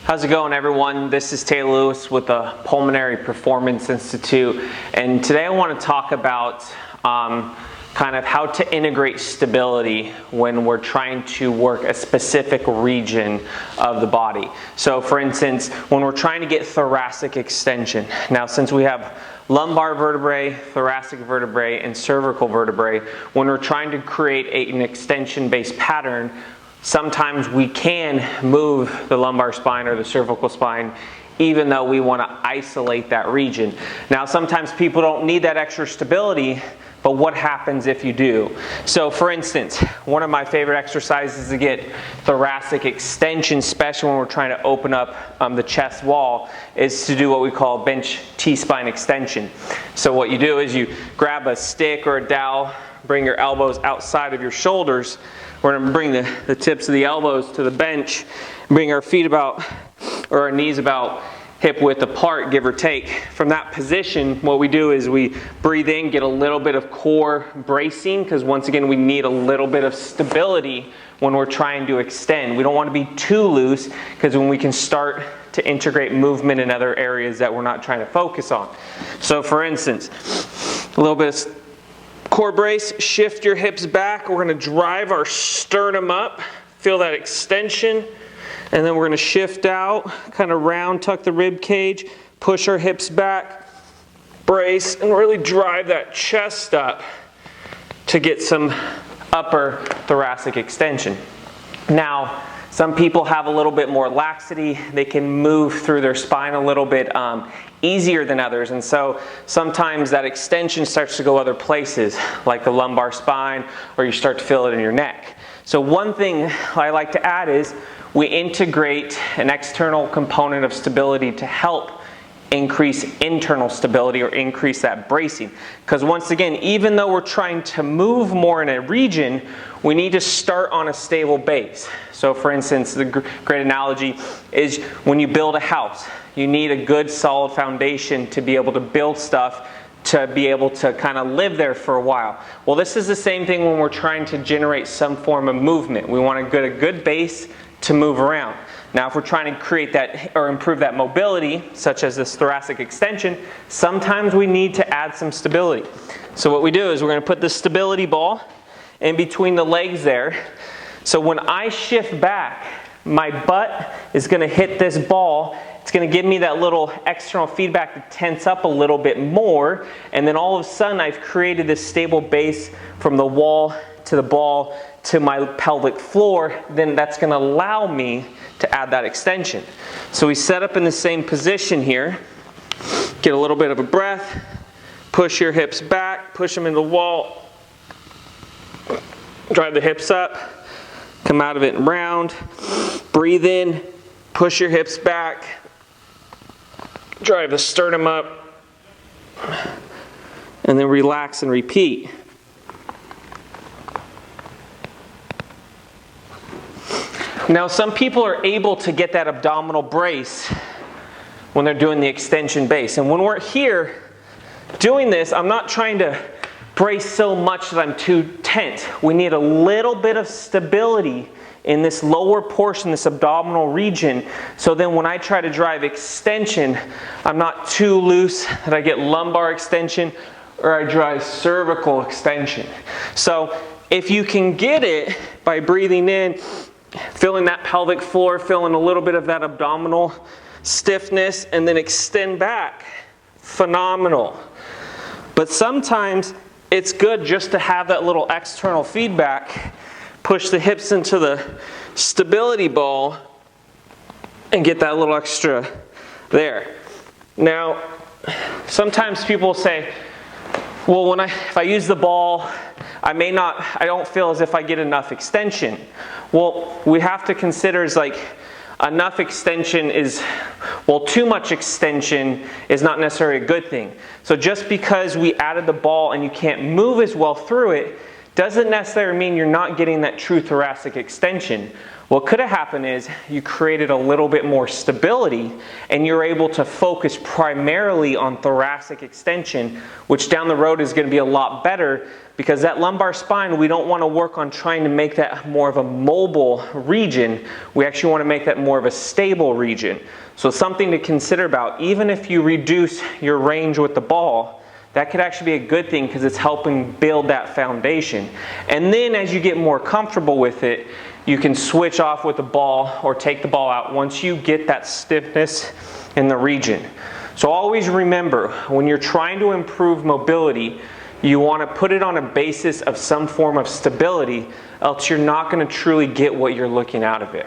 How's it going, everyone? This is Taylor Lewis with the Pulmonary Performance Institute, and today I want to talk about kind of how to integrate stability when we're trying to work a specific region of the body. So for instance, when we're trying to get thoracic extension. Now, since we have lumbar vertebrae, thoracic vertebrae, and cervical vertebrae, when we're trying to create an extension-based pattern, sometimes we can move the lumbar spine or the cervical spine even though we want to isolate that region. Now, sometimes people don't need that extra stability, but what happens if you do? So for instance, one of my favorite exercises to get thoracic extension, especially when we're trying to open up the chest wall, is to do what we call bench T-spine extension. So what you do is you grab a stick or a dowel, bring your elbows outside of your shoulders. We're going to bring the tips of the elbows to the bench, bring our feet about, or our knees about hip width apart, give or take. From that position, what we do is we breathe in, get a little bit of core bracing, because once again, we need a little bit of stability when we're trying to extend. We don't want to be too loose, because when we can start to integrate movement in other areas that we're not trying to focus on. So for instance, a little bit of core brace, shift your hips back. We're going to drive our sternum up, feel that extension, and then we're going to shift out, kind of round tuck the rib cage, push our hips back, brace, and really drive that chest up to get some upper thoracic extension. Now, some people have a little bit more laxity. They can move through their spine a little bit easier than others, and so sometimes that extension starts to go other places, like the lumbar spine, or you start to feel it in your neck. So one thing I like to add is we integrate an external component of stability to help increase internal stability or increase that bracing. Because once again, even though we're trying to move more in a region, we need to start on a stable base. So for instance, the great analogy is when you build a house, you need a good solid foundation to be able to build stuff, to be able to kind of live there for a while. Well, this is the same thing when we're trying to generate some form of movement. We want to get a good base to move around. Now, if we're trying to create that or improve that mobility, such as this thoracic extension, sometimes we need to add some stability. So what we do is we're going to put the stability ball in between the legs there. So when I shift back, my butt is going to hit this ball. It's going to give me that little external feedback to tense up a little bit more, and then all of a sudden I've created this stable base from the wall to the ball to my pelvic floor. Then that's going to allow me to add that extension. So we set up in the same position here, get a little bit of a breath, push your hips back, push them into the wall, drive the hips up, come out of it and round, breathe in, push your hips back, drive the sternum up, and then relax and repeat. Now, some people are able to get that abdominal brace when they're doing the extension base. And when we're here doing this, I'm not trying to brace so much that I'm too tense. We need a little bit of stability in this lower portion, this abdominal region, so then when I try to drive extension, I'm not too loose that I get lumbar extension or I drive cervical extension. So if you can get it by breathing in, feeling that pelvic floor, feeling a little bit of that abdominal stiffness, and then extend back, phenomenal. But sometimes it's good just to have that little external feedback, push the hips into the stability ball, and get that little extra there. Now, sometimes people say, well, if I use the ball, I don't feel as if I get enough extension. Well, we have to consider is like enough extension is, well, too much extension is not necessarily a good thing. So just because we added the ball and you can't move as well through it, doesn't necessarily mean you're not getting that true thoracic extension. What could have happened is you created a little bit more stability and you're able to focus primarily on thoracic extension, which down the road is going to be a lot better, because that lumbar spine, we don't want to work on trying to make that more of a mobile region. We actually want to make that more of a stable region. So something to consider about, even if you reduce your range with the ball, that could actually be a good thing because it's helping build that foundation. And then as you get more comfortable with it, you can switch off with the ball or take the ball out once you get that stiffness in the region. So always remember, when you're trying to improve mobility, you want to put it on a basis of some form of stability, else you're not going to truly get what you're looking out of it.